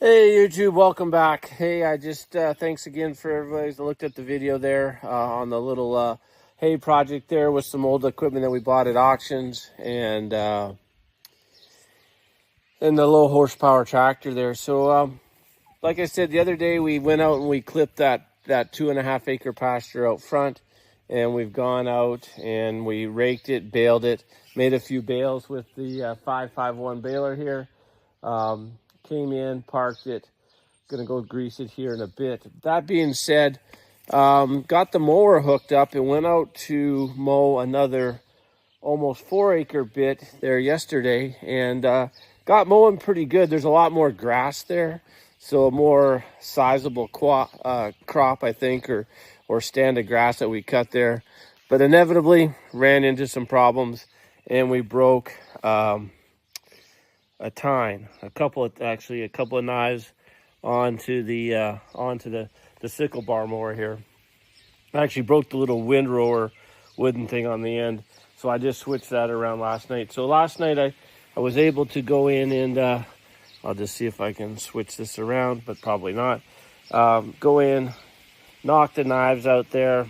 Hey YouTube, welcome back. Hey, I just thanks again for everybody that looked at the video there on the little hay project there with some old equipment that we bought at auctions and the low horsepower tractor there. So like I said the other day, we went out and we clipped that 2.5 acre pasture out front, and we've gone out and we raked it, baled it, made a few bales with the 551 baler here. Came in, parked it, gonna go grease it here in a bit. That being said, got the mower hooked up and went out to mow another almost 4 acre bit there yesterday, and got mowing pretty good. There's a lot more grass there, so a more sizable crop, I think, or stand of grass that we cut there. But inevitably ran into some problems, and we broke a tine, a couple of knives onto the sickle bar mower here. I actually broke the little windrower wooden thing on the end, so I just switched that around last night. So last night I was able to go in and I'll just see if I can switch this around, but probably not. Go in, knock the knives out there,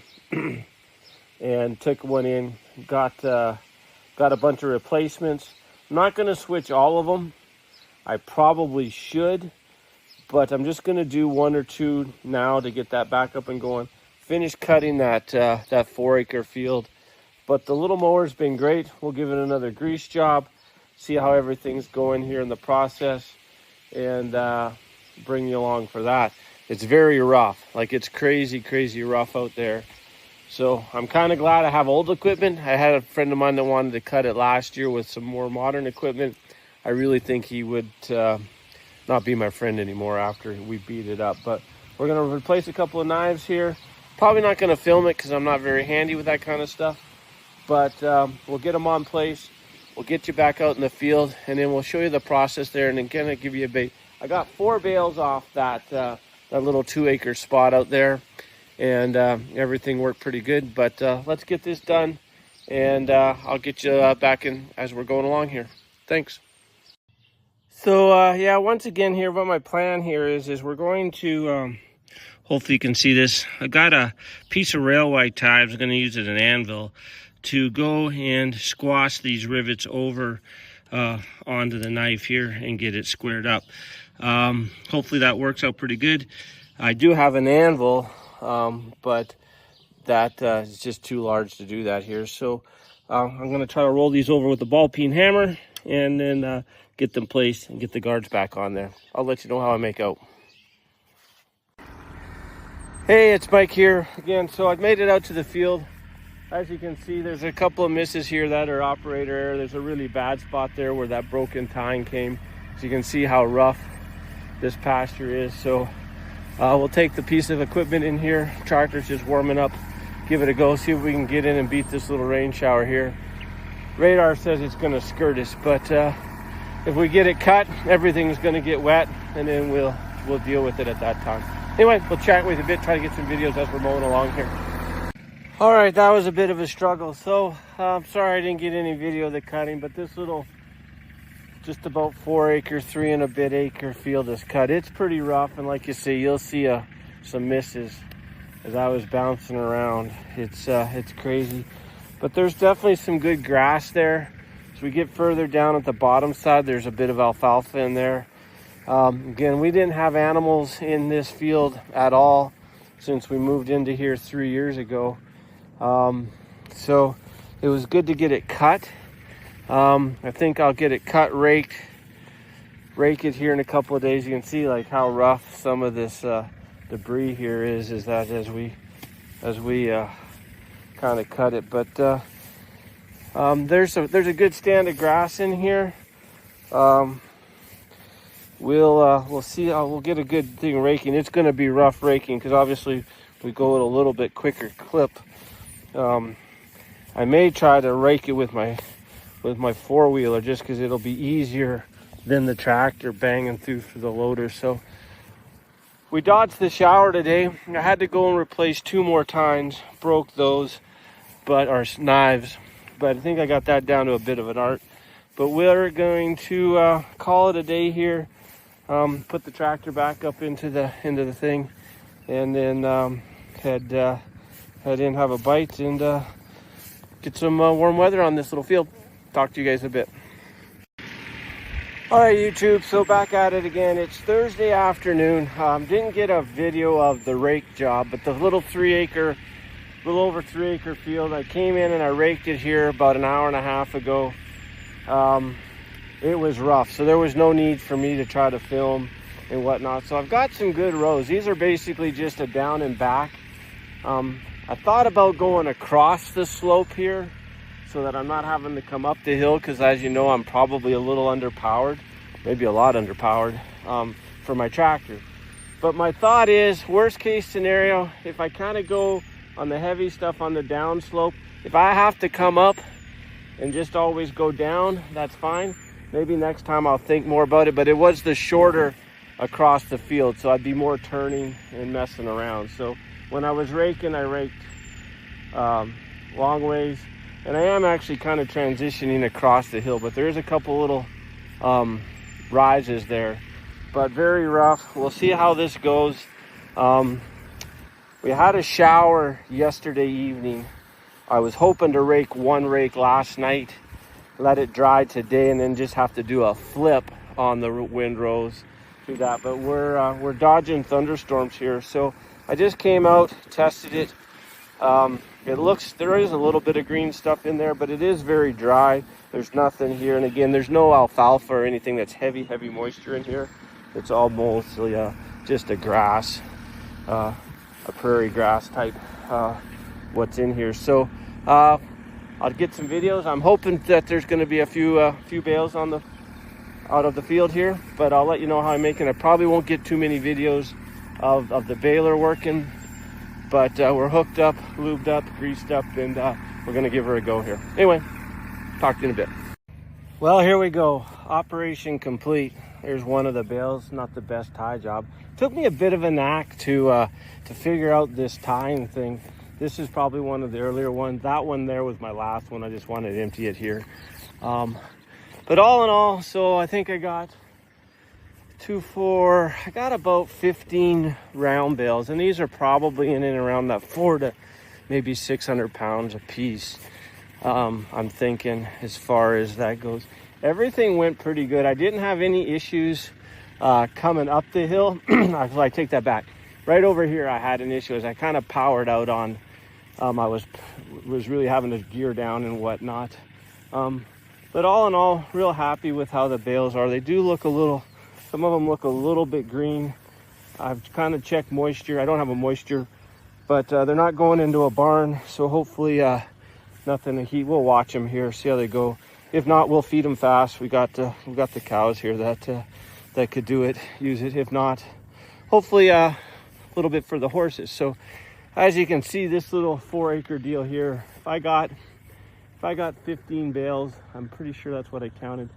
and took one in. Got a bunch of replacements. I'm not going to switch all of them. I probably should, but I'm just going to do one or two now to get that back up and going. Finish cutting that 4 acre field. But the little mower's been great. We'll give it another grease job, see how everything's going here in the process, and bring you along for that. It's very rough. Like, it's crazy rough out there. So I'm kind of glad I have old equipment. I had a friend of mine that wanted to cut it last year with some more modern equipment. I really think he would not be my friend anymore after we beat it up. But we're going to replace a couple of knives here. Probably not going to film it because I'm not very handy with that kind of stuff. But we'll get them on place. We'll get you back out in the field, and then we'll show you the process there, and then kind of give you a bait. I got 4 bales off that little 2 acre spot out there. And everything worked pretty good, but let's get this done, and I'll get you back in as we're going along here. Thanks. So yeah, once again here, what my plan here is we're going to hopefully you can see this. I got a piece of railway tie. I was going to use it as an anvil to go and squash these rivets over onto the knife here and get it squared up. Hopefully that works out pretty good. I do have an anvil, but that is just too large to do that here. So I'm going to try to roll these over with the ball peen hammer, and then get them placed and get the guards back on there. I'll let you know how I make out. Hey, it's Mike here again. So I've made it out to the field. As you can see, there's a couple of misses here that are operator error. There's a really bad spot there where that broken tine came. So you can see how rough this pasture is. So we'll take the piece of equipment in here. Tractor's just warming up. Give it a go. See if we can get in and beat this little rain shower here. Radar says it's going to skirt us, but if we get it cut, everything's going to get wet, and then we'll deal with it at that time. Anyway, we'll chat with you a bit, try to get some videos as we're mowing along here. All right, that was a bit of a struggle. So I'm sorry I didn't get any video of the cutting, but this little just about 4 acre, 3 and a bit acre field is cut. It's pretty rough, and like you see, you'll see some misses as I was bouncing around. It's crazy, but there's definitely some good grass there. As we get further down at the bottom side, there's a bit of alfalfa in there. Again, we didn't have animals in this field at all since we moved into here 3 years ago. So it was good to get it cut. I think I'll get it cut, rake it here in a couple of days. You can see like how rough some of this debris here is that as we kind of cut it. But there's a good stand of grass in here. We'll see. We'll get a good thing raking. It's going to be rough raking because obviously we go at a little bit quicker clip. I may try to rake it with my 4-wheeler just because it'll be easier than the tractor banging through the loader. So we dodged the shower today. I had to go and replace 2 more tines. Broke those, but our knives. But I think I got that down to a bit of an art. But we're going to call it a day here. put the tractor back up into the thing, and then head in, have a bite, and get some warm weather on this little field. Talk to you guys in a bit. All right, YouTube, so back at it again. It's Thursday afternoon. Didn't get a video of the rake job, but the little little over 3 acre field, I came in and I raked it here about an hour and a half ago. It was rough, so there was no need for me to try to film and whatnot. So I've got some good rows. These are basically just a down and back. I thought about going across the slope here so that I'm not having to come up the hill, because as you know, I'm probably a little underpowered, maybe a lot underpowered for my tractor. But my thought is, worst case scenario, if I kind of go on the heavy stuff on the down slope, if I have to come up and just always go down, that's fine. Maybe next time I'll think more about it, but it was the shorter across the field, so I'd be more turning and messing around. So when I was raking, I raked long ways, and I am actually kind of transitioning across the hill, but there is a couple little rises there, but very rough. We'll see how this goes. We had a shower yesterday evening. I was hoping to rake one rake last night, let it dry today, and then just have to do a flip on the windrows through that. But we're dodging thunderstorms here, so I just came out, tested it. There is a little bit of green stuff in there, but it is very dry. There's nothing here, and again, there's no alfalfa or anything that's heavy moisture in here. It's all mostly just a grass, a prairie grass type what's in here. So I'll get some videos. I'm hoping that there's going to be a few bales out of the field here, but I'll let you know how I'm making. I probably won't get too many videos of the baler working, but we're hooked up, lubed up, greased up, and we're going to give her a go here. Anyway, talk to you in a bit. Well, here we go. Operation complete. There's one of the bales. Not the best tie job. Took me a bit of a knack to figure out this tying thing. This is probably one of the earlier ones. That one there was my last one. I just wanted to empty it here. But all in all, so I think I got I got about 15 round bales, and these are probably in and around that 400 to maybe 600 pounds a piece. I'm thinking, as far as that goes. Everything went pretty good. I didn't have any issues coming up the hill. I take that back. Right over here, I had an issue as I kind of powered out on. I was really having to gear down and whatnot. But all in all, real happy with how the bales are. They do look some of them look a little bit green. I've kind of checked moisture. I don't have a moisture, but they're not going into a barn, so hopefully nothing to heat. We'll watch them here, see how they go. If not, we'll feed them fast. We got the cows here that could use it. If not, hopefully a little bit for the horses. So as you can see, this little 4 acre deal here, if I got 15 bales, I'm pretty sure that's what I counted.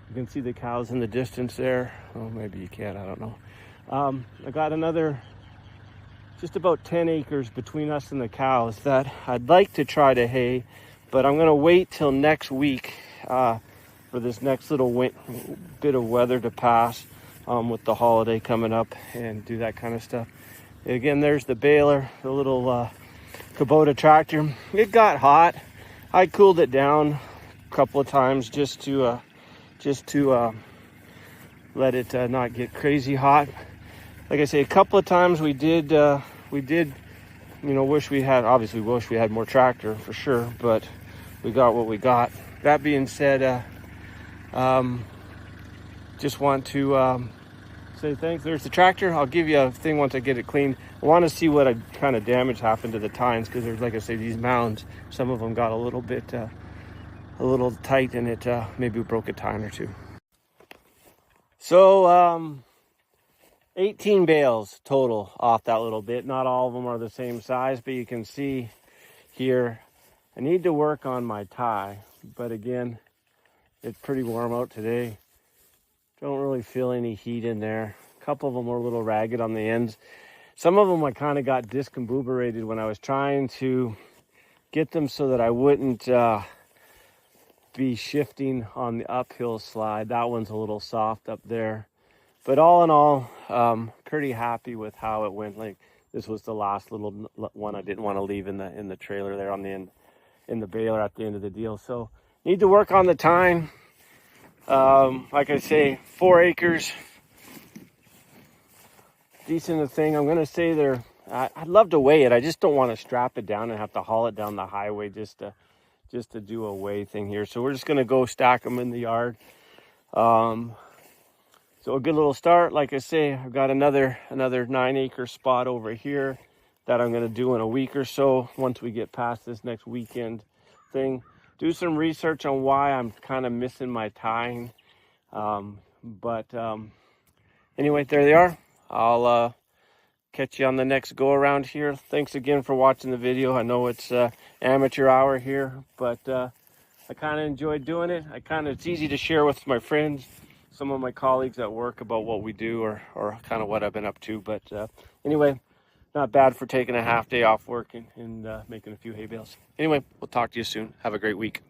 You can see the cows in the distance there. Oh, maybe you can't, I don't know. I got another just about 10 acres between us and the cows that I'd like to try to hay, but I'm gonna wait till next week for this next little bit of weather to pass with the holiday coming up, and do that kind of stuff. Again, there's the baler, the little Kubota tractor. It got hot. I cooled it down a couple of times just to let it not get crazy hot. Like I say, a couple of times we did wish we had more tractor for sure, but we got what we got. That being said, just want to say thanks. There's the tractor. I'll give you a thing once I get it cleaned. I want to see what kind of damage happened to the tines, because there's, like I say, these mounds. Some of them got a little bit a little tight, and it maybe broke a tine or two. So 18 bales total off that little bit. Not all of them are the same size, but you can see here I need to work on my tie. But again, it's pretty warm out today. Don't really feel any heat in there. A couple of them were a little ragged on the ends. Some of them I kind of got discombobulated when I was trying to get them so that I wouldn't be shifting on the uphill slide. That one's a little soft up there. But all in all, pretty happy with how it went. Like, this was the last little one I didn't want to leave in the trailer there on the end, in the baler at the end of the deal. So need to work on the tine. Like I say, 4 acres, decent thing. I'm gonna say I'd love to weigh it. I just don't want to strap it down and have to haul it down the highway just to do a weigh thing here. So we're just gonna go stack them in the yard. So a good little start. Like I say, I've got another 9-acre spot over here that I'm gonna do in a week or so once we get past this next weekend thing. Do some research on why I'm kind of missing my tine. Anyway, there they are. I'll catch you on the next go around here. Thanks again for watching the video. I know it's amateur hour here, but I kind of enjoyed doing it. It's easy to share with my friends, some of my colleagues at work about what we do or kind of what I've been up to. But anyway, not bad for taking a half day off work and making a few hay bales. Anyway, we'll talk to you soon. Have a great week.